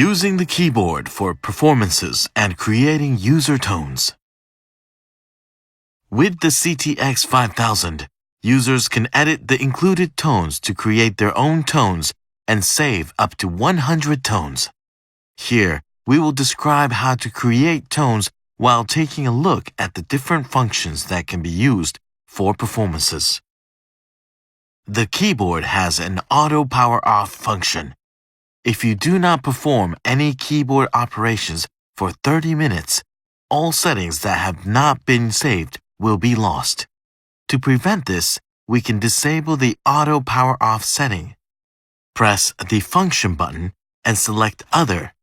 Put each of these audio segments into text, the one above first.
Using the keyboard for performances and creating user tones. With the CT-X5000, users can edit the included tones to create their own tones and save up to 100 tones. Here, we will describe how to create tones while taking a look at the different functions that can be used for performances. The keyboard has an auto power off function. If you do not perform any keyboard operations for 30 minutes, all settings that have not been saved will be lost. To prevent this, we can disable the auto power off setting. Press the function button and select Other.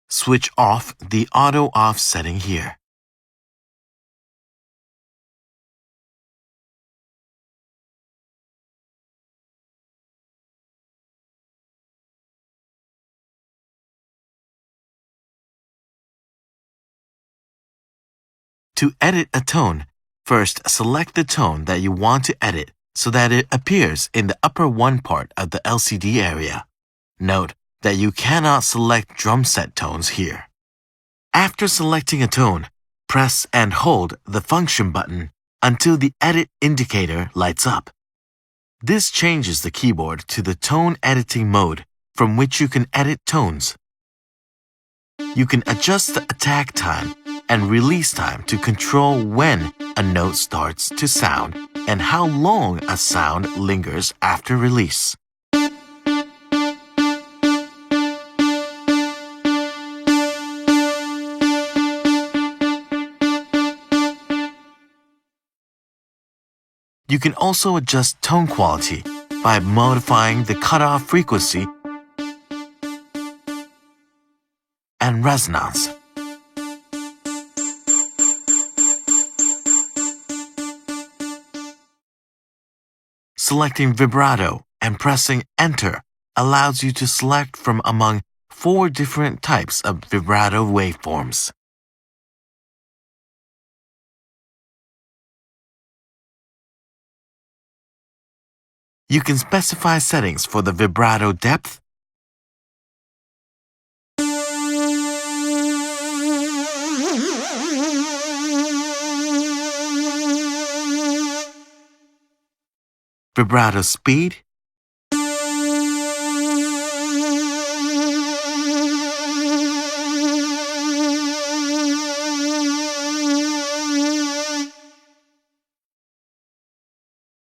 Switch off the auto off setting here. To edit a tone, first select the tone that you want to edit so that it appears in the upper one part of the LCD area. Note that you cannot select drum set tones here. After selecting a tone, press and hold the function button until the edit indicator lights up. This changes the keyboard to the tone editing mode from which you can edit tones. You can adjust the attack time and release time to control when a note starts to sound and how long a sound lingers after release. You can also adjust tone quality by modifying the cutoff frequency and resonance. Selecting vibrato and pressing Enter allows you to select from among 4 different types of vibrato waveforms. You can specify settings for the vibrato depth, vibrato speed,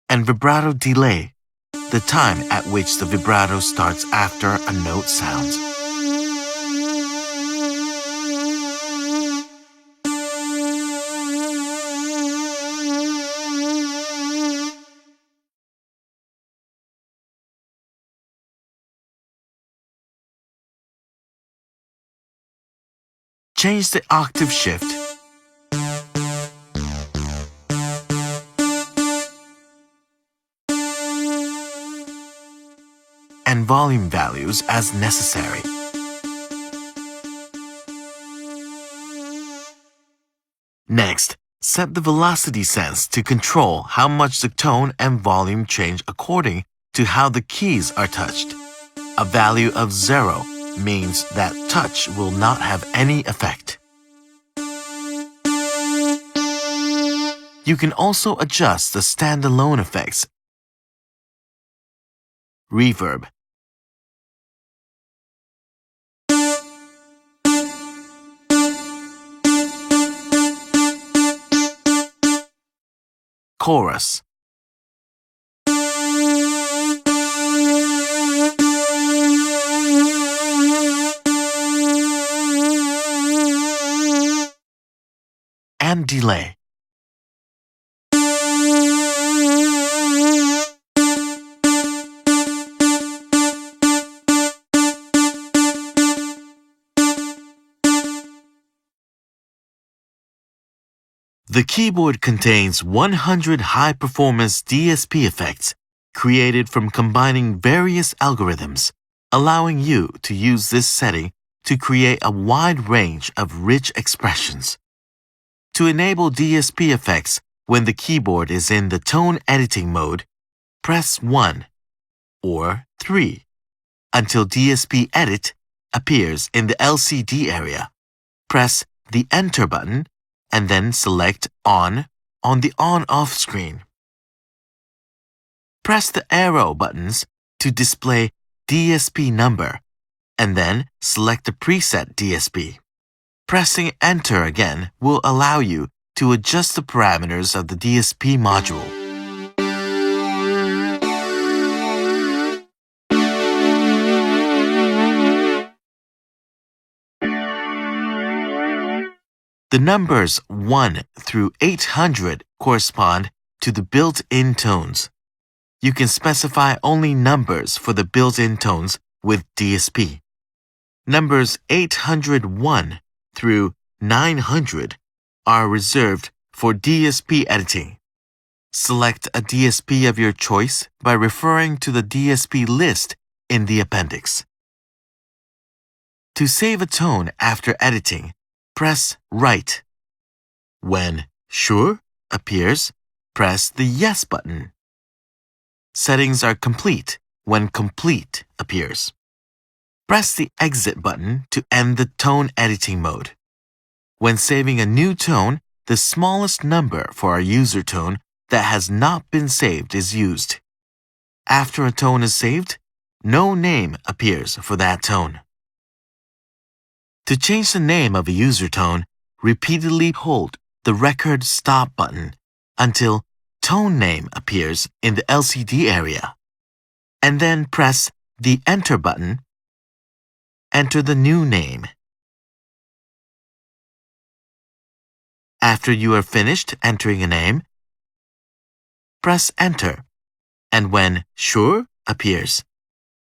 and vibrato delay, the time at which the vibrato starts after a note sounds. Change the octave shift and volume values as necessary. Next, set the velocity sense to control how much the tone and volume change according to how the keys are touched. A value of 0 means that touch will not have any effect. You can also adjust the standalone effects, reverb, chorus, and delay. The keyboard contains 100 high-performance DSP effects created from combining various algorithms, allowing you to use this setting to create a wide range of rich expressions. To enable DSP effects when the keyboard is in the tone editing mode, press 1 or 3 until DSP Edit appears in the LCD area. Press the Enter button and then select On the On-Off screen. Press the arrow buttons to display DSP number and then select the preset DSP. Pressing Enter again will allow you to adjust the parameters of the DSP module. The numbers 1 through 800 correspond to the built-in tones. You can specify only numbers for the built-in tones with DSP. Numbers 801 through 900 are reserved for DSP editing. Select a DSP of your choice by referring to the DSP list in the appendix. To save a tone after editing, press Right. When Sure appears, press the Yes button. Settings are complete when Complete appears. Press the Exit button to end the tone editing mode. When saving a new tone, the smallest number for a user tone that has not been saved is used. After a tone is saved, no name appears for that tone. To change the name of a user tone, repeatedly hold the Record Stop button until Tone Name appears in the LCD area, and then press the Enter button. Enter the new name. After you are finished entering a name, press Enter, and when Sure appears,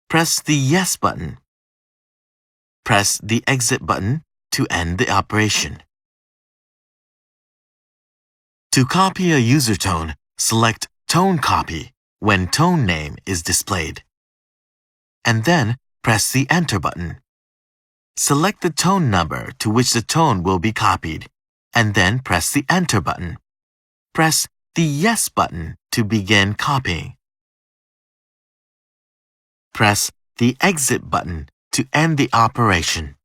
press the Yes button. Press the Exit button to end the operation. To copy a user tone, select Tone Copy when tone name is displayed, and then press the Enter button. Select the tone number to which the tone will be copied, and then press the Enter button. Press the Yes button to begin copying. Press the Exit button to end the operation.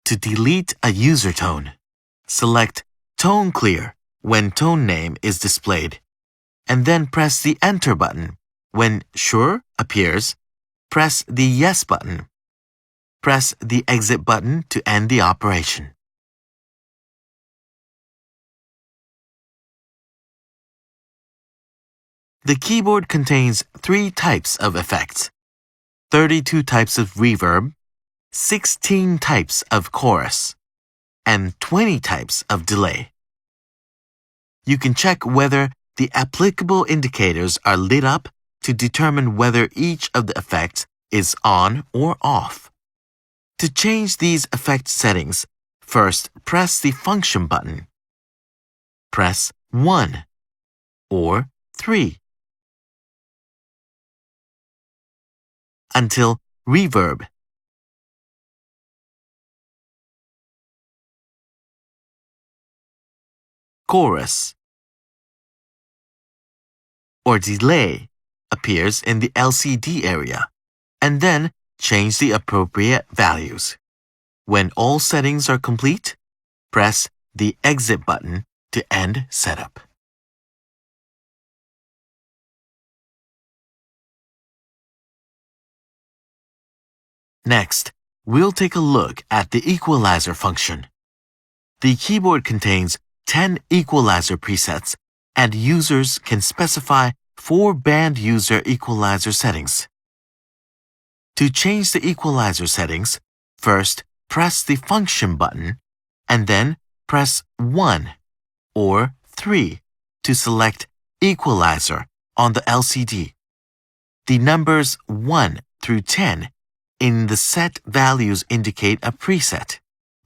To delete a user tone, select Tone Clear when tone name is displayed, and then press the Enter button. When Sure appears, press the Yes button. Press the Exit button to end the operation. The keyboard contains 3 types of effects, 32 types of reverb, 16 types of chorus, and 20 types of delay. You can check whether the applicable indicators are lit up to determine whether each of the effects is on or off. To change these effect settings, first press the Function button. Press 1 or 3 until reverb, chorus, or delay appears in the LCD area, and then change the appropriate values. When all settings are complete, press the Exit button to end setup. Next, we'll take a look at the Equalizer function. The keyboard contains 10 equalizer presets, and users can specify 4 band user equalizer settings. To change the equalizer settings, first press the Function button, and then press 1 or 3 to select Equalizer on the LCD. The numbers 1 through 10 in the set values indicate a preset.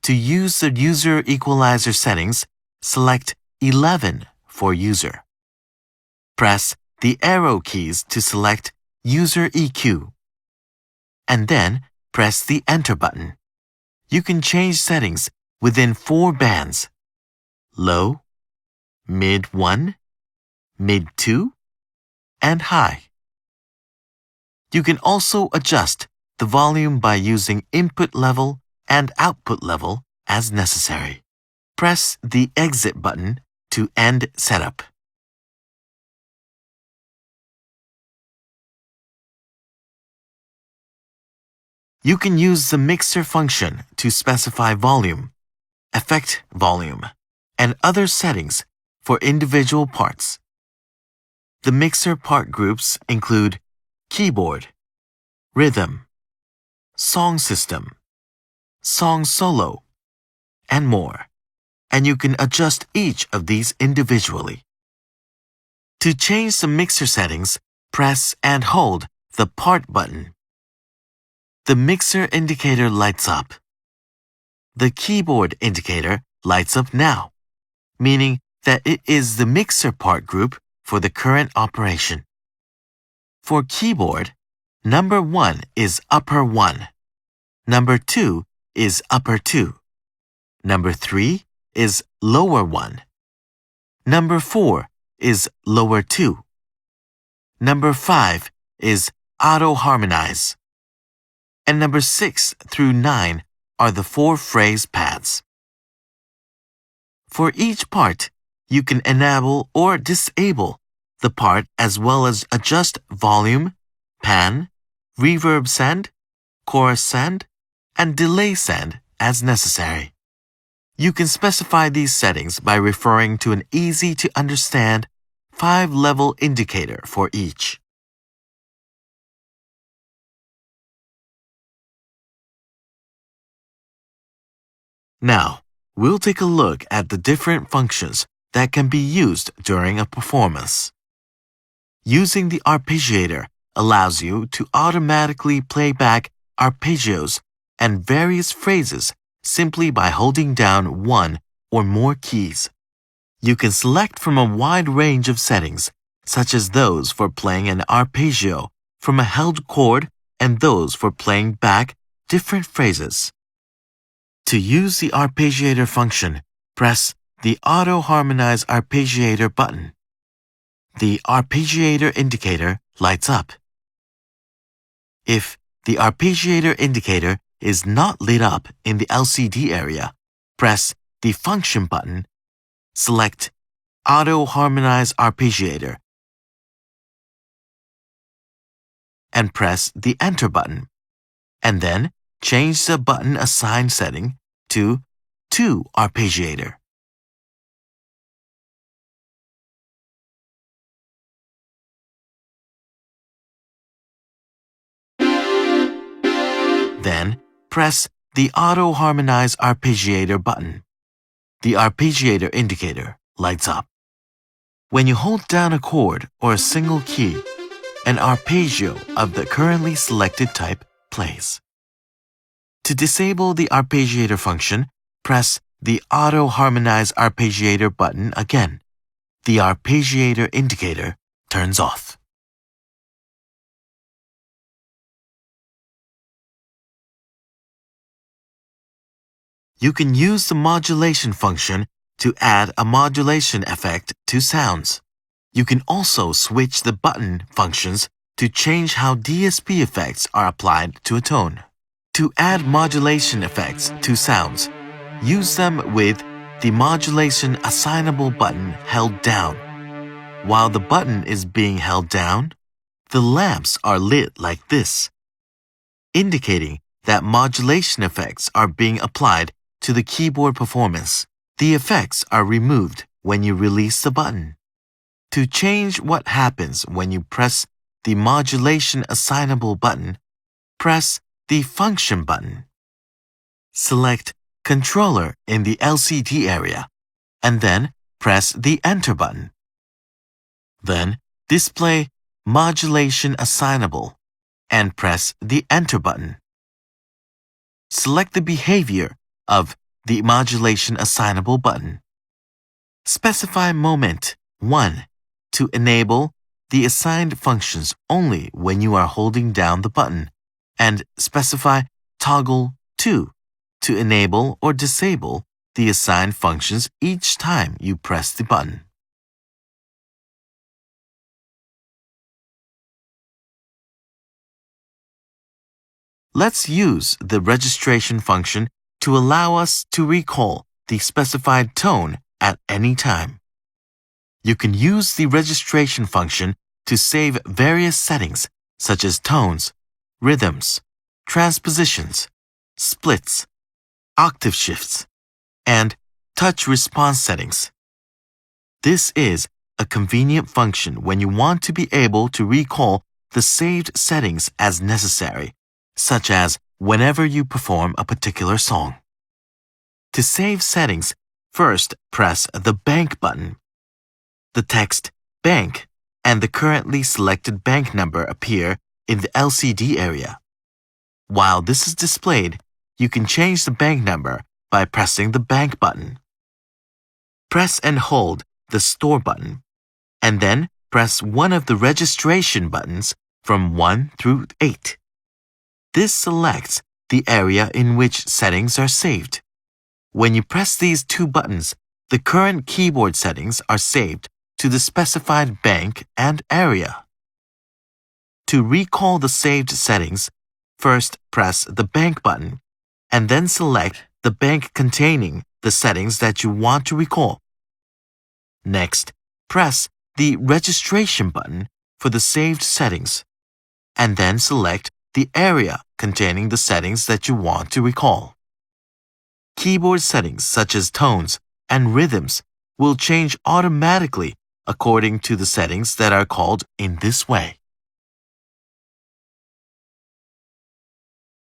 To use the user equalizer settings, select 11 for user. Press the arrow keys to select User EQ, and then press the Enter button. You can change settings within 4 bands: low, mid 1, mid 2, and high. You can also adjust the volume by using input level and output level as necessary. Press the exit button to end setup. You can use the mixer function to specify volume, effect volume, and other settings for individual parts. The mixer part groups include keyboard, rhythm, song system, song solo, and more, and you can adjust each of these individually. To change the mixer settings, press and hold the part button. The mixer indicator lights up. The keyboard indicator lights up now, meaning that it is the mixer part group for the current operation. For keyboard, number 1 is upper 1. Number 2 is upper 2. Number 3 is lower 1. Number 4 is lower 2. Number 5 is auto-harmonize. And number 6 through 9 are the 4 phrase pads. For each part, you can enable or disable the part as well as adjust volume, pan, reverb send, chorus send, and delay send as necessary. You can specify these settings by referring to an easy-to-understand 5-level indicator for each. Now, we'll take a look at the different functions that can be used during a performance. Using the Arpeggiator allows you to automatically play back arpeggios and various phrases simply by holding down one or more keys. You can select from a wide range of settings, such as those for playing an arpeggio from a held chord and those for playing back different phrases. To use the Arpeggiator function, press the Auto-Harmonize Arpeggiator button. The Arpeggiator indicator lights up. If the Arpeggiator indicator is not lit up in the LCD area, press the Function button, select Auto-Harmonize Arpeggiator, and press the Enter button, and then change the button assign setting to Arpeggiator. Then, press the Auto-Harmonize Arpeggiator button. The Arpeggiator indicator lights up. When you hold down a chord or a single key, an arpeggio of the currently selected type plays. To disable the Arpeggiator function, press the Auto-Harmonize Arpeggiator button again. The Arpeggiator indicator turns off. You can use the modulation function to add a modulation effect to sounds. You can also switch the button functions to change how DSP effects are applied to a tone. To add modulation effects to sounds, use them with the modulation assignable button held down. While the button is being held down, the lamps are lit like this, indicating that modulation effects are being applied to the keyboard performance. The effects are removed when you release the button. To change what happens when you press the modulation assignable button, press the Function button. Select Controller in the LCD area, and then press the Enter button. Then display Modulation Assignable, and press the Enter button. Select the behavior of the Modulation Assignable button. Specify Moment 1 to enable the assigned functions only when you are holding down the button, and specify Toggle 2 to enable or disable the assigned functions each time you press the button. Let's use the registration function to allow us to recall the specified tone at any time. You can use the registration function to save various settings such as tones, rhythms, transpositions, splits, octave shifts, and touch response settings. This is a convenient function when you want to be able to recall the saved settings as necessary, such as whenever you perform a particular song. To save settings, first press the bank button. The text bank and the currently selected bank number appear in the LCD area. While this is displayed, you can change the bank number by pressing the bank button. Press and hold the store button, and then press one of the registration buttons from 1 through 8. This selects the area in which settings are saved. When you press these two buttons, the current keyboard settings are saved to the specified bank and area. To recall the saved settings, first press the bank button, and then select the bank containing the settings that you want to recall. Next, press the registration button for the saved settings, and then select the area containing the settings that you want to recall. Keyboard settings such as tones and rhythms will change automatically according to the settings that are called in this way.